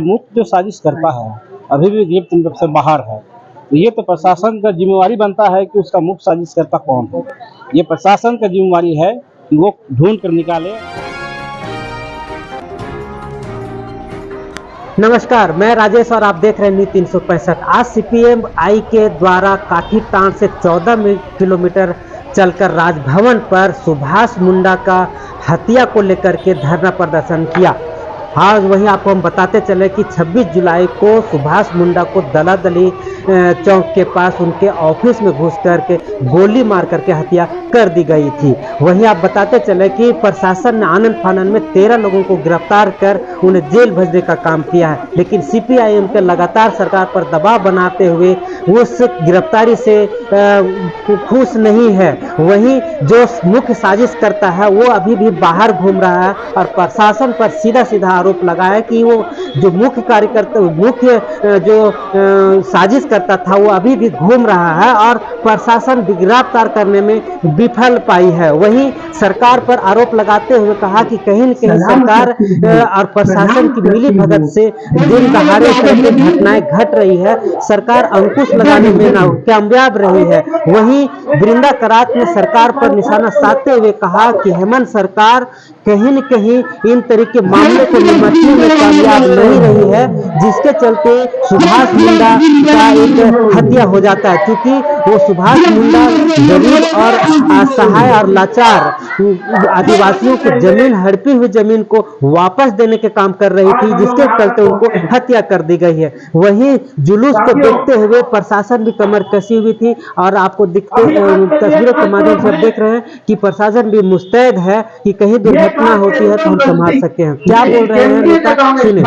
मुख्य जो साजिश करता है अभी भी गिरफ्त से बाहर है, तो ये तो प्रशासन का जिम्मेवारी बनता है कि उसका मुख्य साजिश करता कौन है। ये प्रशासन का जिम्मेवारी है कि वो ढूंढ कर निकाले। नमस्कार, मैं राजेश और आप देख रहे हैं न्यूज़ 365। आज सीपीएम आई के द्वारा काठी टांड से 14 किलोमीटर चलकर राजभवन पर सुभाष मुंडा का हत्या को लेकर के धरना प्रदर्शन किया। हाँ, वहीं आपको हम बताते चले कि 26 जुलाई को सुभाष मुंडा को दलादली चौक के पास उनके ऑफिस में घुस करके गोली मार करके हत्या कर दी गई थी। वहीं आप बताते चले कि प्रशासन ने आनन फानन में 13 लोगों को गिरफ्तार कर उन्हें जेल भेजने का काम किया है, लेकिन सीपीआईएम के लगातार सरकार पर दबाव बनाते हुए उस गिरफ्तारी से खुश नहीं है। वहीं जो मुख्य साजिश करता है वो अभी भी बाहर घूम रहा है और प्रशासन पर सीधा सीधा आरोप लगाया कि वो जो मुख्य कार्यकर्ता मुख्य जो साजिश करता था वो अभी भी घूम रहा है और प्रशासन गिरफ्तार करने में विफल पाई है। वहीं सरकार पर आरोप लगाते हुए कहा कि कहीं न कहीं सरकार और प्रशासन की मिली भगत से दिन दहाड़े घटनाएं घट रही है, सरकार अंकुश लगाने में कामयाब रही है। वहीं वृंदा करात ने सरकार पर निशाना साधते हुए कहा कि हेमंत सरकार कहीं न कहीं इन तरीके मामले को निपटने में कामयाब नहीं रही है, जिसके चलते सुभाष मुंडा का एक हत्या हो जाता है, क्योंकि वो सुभाष मुंडा गरीब और असहाय और लाचार आदिवासियों की जमीन हड़पी हुई जमीन को वापस देने के काम कर रही थी, जिसके चलते उनको हत्या कर दी गई है। वहीं जुलूस को देखते हुए प्रशासन भी कमर कसी हुई थी और आपको दिखते तस्वीरों के माध्यम से देख रहे हैं कि प्रशासन भी मुस्तैद है कि कहीं दुर्घटना होती है तो हम संभाल सकते हैं। क्या बोल रहे हैं नेता, सुनिए।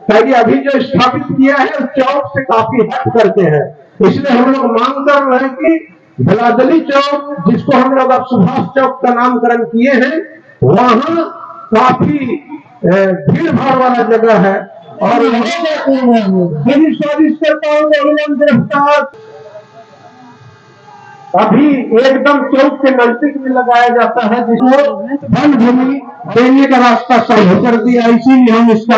पहले अभी जो स्थापित किया है उस चौक से काफी हट करके है, इसलिए हम लोग मांग कर रहे हैं कि दलादली चौक, जिसको हम लोग अब सुभाष चौक का नामकरण किए हैं, वहां काफी भीड़ भाड़ वाला जगह है और स्वादिष्ट करता हूँ गिरफ्तार अभी एकदम चौक के नजदीक में लगाया जाता है, जिसको वन भूमि देने का रास्ता सर्व कर दिया। इसीलिए हम इसका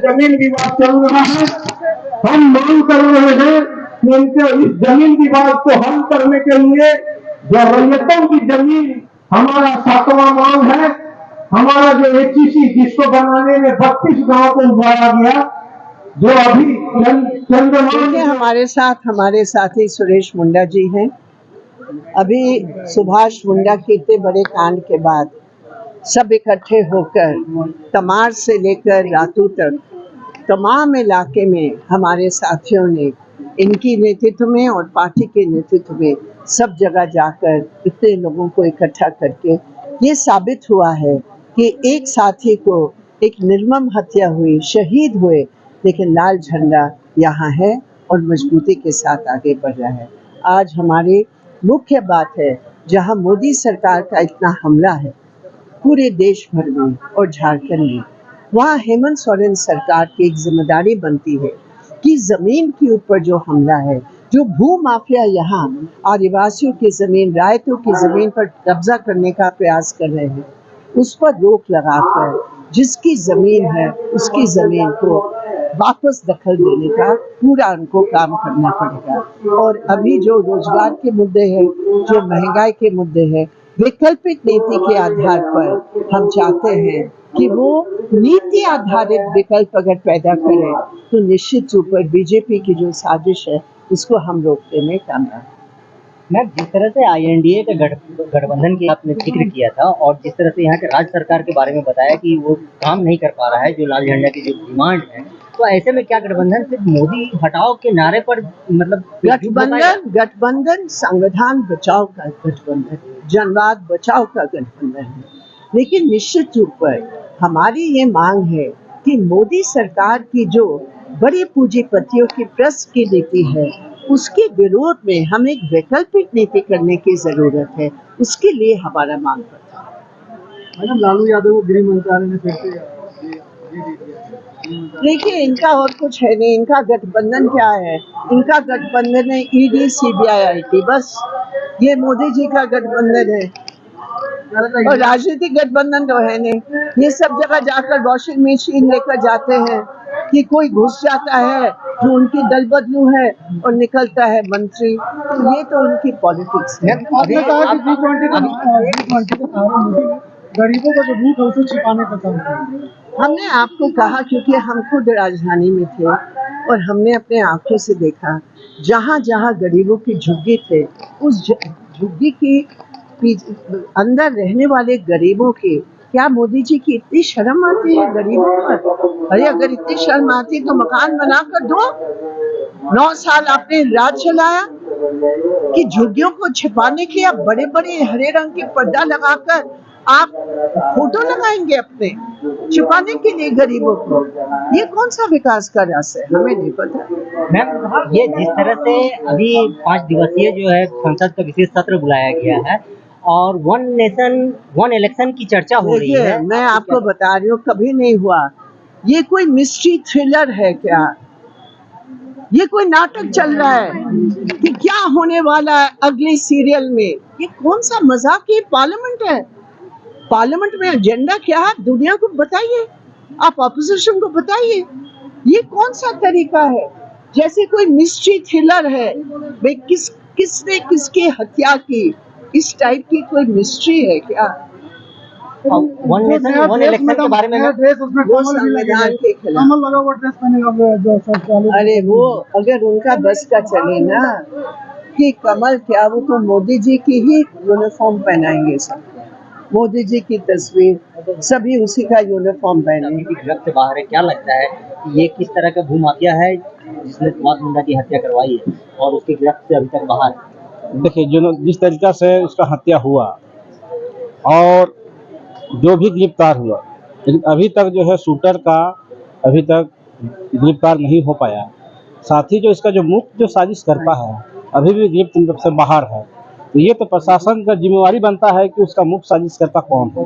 जमीन विवाद चल रहा है। हम मांग कर रहे हैं कि इनके इस जमीन विवाद को हल करने के लिए जो रैयतों की जमीन हमारा 7वां मांग है, हमारा जो एचईसी जिसको बनाने में 32 गांव को उभारा गया, जो अभी हमारे साथी सुरेश मुंडा जी हैं। अभी सुभाष मुंडा के इतने बड़े कांड के बाद सब इकट्ठे होकर तमार से लेकर रातू तक तमाम इलाके में हमारे साथियों ने इनकी नेतृत्व में और पार्टी के नेतृत्व में सब जगह जाकर इतने लोगों को इकट्ठा करके ये साबित हुआ है कि एक साथी को एक निर्मम हत्या हुई, शहीद हुए, लेकिन लाल झंडा यहाँ है और मजबूती के साथ आगे बढ़ रहा है। आज हमारी मुख्य बात है, जहाँ मोदी सरकार का इतना हमला है पूरे देश भर में और झारखंड में, वहाँ हेमंत सोरेन सरकार की एक जिम्मेदारी बनती है कि जमीन के ऊपर जो हमला है, जो भू माफिया यहाँ आदिवासियों की जमीन, रायतों की जमीन पर कब्जा करने का प्रयास कर रहे हैं, उस पर रोक लगाकर जिसकी जमीन है उसकी जमीन को वापस दखल देने का पूरा उनको काम करना पड़ेगा। और अभी जो रोजगार के मुद्दे हैं, जो महंगाई के मुद्दे हैं, वैकल्पिक नीति के आधार पर हम चाहते हैं कि वो नीति आधारित विकल्प अगर पैदा करें तो निश्चित रूप पर बीजेपी की जो साजिश है उसको हम रोकने में कामयाब। मैम, जिस तरह से आईएनडीए के गठबंधन की आपने जिक्र किया था और जिस तरह से यहाँ के राज्य सरकार के बारे में बताया कि वो काम नहीं कर पा रहा है, जो लाल झंडा की जो डिमांड है, तो ऐसे में क्या गठबंधन सिर्फ मोदी हटाओ के नारे पर मतलब गठबंधन संविधान बचाओ का गठबंधन, जनवाद बचाओ का गठबंधन है, लेकिन निश्चित रूप पर हमारी ये मांग है कि मोदी सरकार की जो बड़ी पूंजीपतियों की ट्रस्ट की नीति है उसके विरोध में हमें एक वैकल्पिक नीति करने की जरूरत है। उसके लिए हमारा मांग पत्र। लालू यादव को गृह मंत्रालय ने फिर से देखिए, इनका और कुछ है नहीं। इनका गठबंधन क्या है? इनका गठबंधन है ईडी, सीबीआई, आईटी, बस। ये मोदी जी का गठबंधन है और राजनीतिक गठबंधन तो है नहीं। ये सब जगह जाकर वॉशिंग मशीन लेकर जाते हैं कि कोई घुस जाता है जो उनकी दल बदलू है और निकलता है मंत्री। तो ये तो उनकी पॉलिटिक्स है। आपने कहा कि G20 का गरीबों का जो भूख है उसे छिपाने का काम किया। हमने आपको कहा क्योंकि हम खुद राजधानी में थे और हमने अपने आंखों से देखा जहाँ जहाँ गरीबों की झुग्गी थे, उस झुग्गी की अंदर रहने वाले गरीबों के, क्या मोदी जी की इतनी शर्म आती है गरीबों पर? अरे अगर इतनी शर्म आती तो मकान बना कर दो। 9 साल आपने राज चलाया कि झुग्गियों को छिपाने के लिए आप बड़े बड़े हरे रंग के पर्दा लगाकर आप फोटो लगाएंगे अपने छिपाने के लिए गरीबों को। ये कौन सा विकास का रास्ता है? हमें नहीं पता। मैम, ये जिस तरह से अभी 5 दिवसीय जो है संसद का विशेष सत्र बुलाया गया है और 1 नेशन 1 इलेक्शन की चर्चा हो रही है, मैं आपको बता रही हूँ, कभी नहीं हुआ। ये कोई मिस्ट्री थ्रिलर है क्या? ये कोई नाटक चल रहा है कि क्या होने वाला है अगले सीरियल में? ये कौन सा मजाक? पार्लियामेंट है। पार्लियामेंट में एजेंडा क्या है दुनिया को बताइए, आप ऑपोजिशन को बताइए। ये कौन सा तरीका है? जैसे कोई मिस्ट्री थ्रिलर है, भाई किसने किसकी हत्या की, इस टाइप की कोई मिस्ट्री है क्या? 1 नेशन 1 इलेक्शन के बारे में वो संविधान के खिलाफ। लगा हुआ ड्रेस पहने जो सब। अरे वो अगर उनका बस का चले ना कि कमल क्या, वो तो मोदी जी की ही यूनिफॉर्म पहनाएंगे सब। मोदी जी की तस्वीर, सभी उसी का यूनिफॉर्म पहनेंगे। गिरफ्त से बाहर है, क्या लगता है कि ये किस तरह का भूमाफिया है जिसने सुभाष मुंडा की हत्या करवाई है और उसकी गिरफ्त से अभी तक बाहर है? देखिए, जिस तरीका से उसका हत्या हुआ और जो भी गिरफ्तार हुआ, लेकिन अभी तक जो है शूटर का अभी तक गिरफ्तार नहीं हो पाया। साथ ही जो इसका जो मुख्य जो साजिश करता है अभी भी गिरफ्त से बाहर है। तो ये तो प्रशासन का जिम्मेवारी बनता है कि उसका मुख्य साजिश करता कौन है।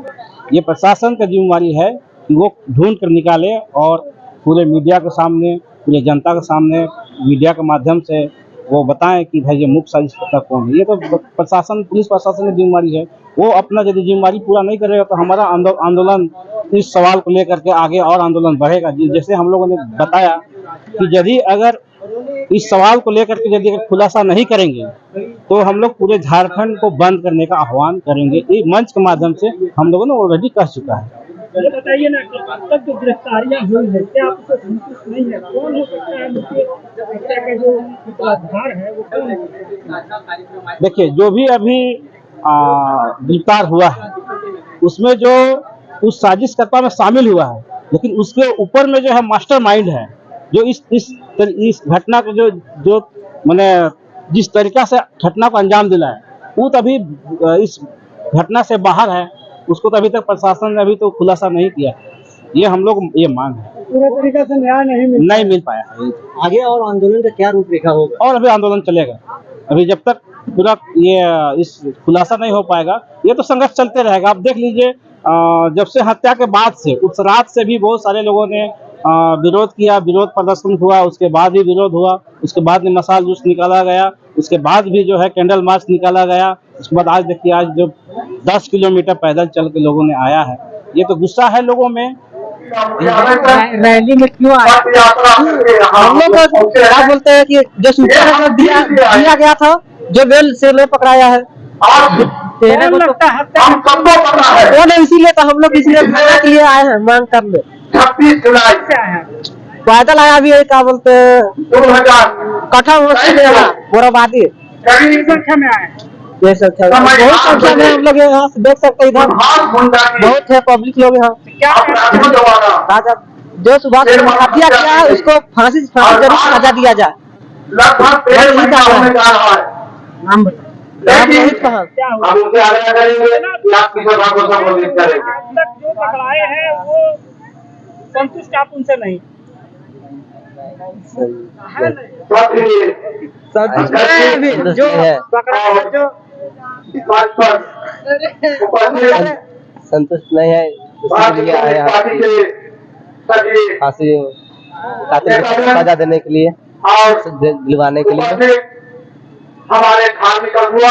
ये प्रशासन का जिम्मेवारी है कि वो ढूंढ कर निकाले और पूरे मीडिया के सामने, पूरे जनता के सामने, मीडिया के माध्यम से वो बताएं कि भाई ये मुख्य साजिश करता कौन है। ये तो प्रशासन, पुलिस प्रशासन की जिम्मेवारी है। वो अपना यदि जिम्मेवारी पूरा नहीं करेगा तो हमारा आंदोलन इस सवाल को लेकर के आगे और आंदोलन बढ़ेगा। जैसे हम लोगों ने बताया कि यदि अगर इस सवाल को लेकर के यदि खुलासा नहीं करेंगे तो हम लोग पूरे झारखंड को बंद करने का आह्वान करेंगे। इस मंच के माध्यम से हम लोगों ने ऑलरेडी कह चुका है। ये बताइए ना कि अब तक जो गिरफ्तारियां हुई है, क्या आपको संतुष्ट नहीं है? कौन हो सकता है हत्या का जो आधार है वो कौन है? देखिए, जो भी अभी गिरफ्तार हुआ है उसमें जो उस साजिशकर्ता में शामिल हुआ है, लेकिन उसके ऊपर में जो है मास्टरमाइंड है जो इस घटना को जो मैंने जिस तरीका से घटना को अंजाम दिलाया, वो तो अभी इस घटना से बाहर है। उसको तो अभी तक प्रशासन ने अभी तो खुलासा नहीं किया। ये हम लोग ये मांग है, पूरे तरीके से न्याय नहीं मिल पाया है। आगे और आंदोलन का क्या रूपरेखा होगा? और अभी आंदोलन चलेगा। अभी जब तक पूरा ये इस खुलासा नहीं हो पाएगा, ये तो संघर्ष चलते रहेगा। आप देख लीजिए, जब से हत्या के बाद से उस रात से भी बहुत सारे लोगों ने विरोध किया, विरोध प्रदर्शन हुआ, उसके बाद भी विरोध हुआ, उसके बाद में मसाल जूस निकाला गया, उसके बाद भी जो है कैंडल मार्च निकाला गया। उसके बाद आज देखिए, आज जो 10 किलोमीटर पैदल चल के लोगों ने आया है। ये तो गुस्सा है लोगों में। रैली में क्यों आए? हम लोग क्या बोलते हैं कि जो सूचना दिया गया था, जो बेल से ले पकड़ाया है, वो नहीं, इसीलिए तो हम लोग इसलिए के लिए आए हैं, मांग कर ले। 26 जुलाई पैदल आया भी है, क्या बोलते हैं, 2000 मोराबादी संख्या में आए ये सब था। बहुत संख्या में हम लोग यहाँ से देख सकते हैं, इधर बहुत है पब्लिक लोग यहाँ। राजा जो सुभाष चंद्र हत्या किया है उसको फांसी जरूर सजा दिया जाए। लगभग 13 महीना होने जा रहा है। नाम बताओ। हम उनसे आग्रह करेंगे कि आप किसी बात को संबोधित करेंगे। अब तक जो पकड़ाए हैं वो संतुष्ट आप उनसे नहीं जो पकड़ा जो संतुष्ट नहीं है, फांसी कातिल को सजा देने के लिए, और दिलवाने के लिए हमारे धार्मिक अगुआ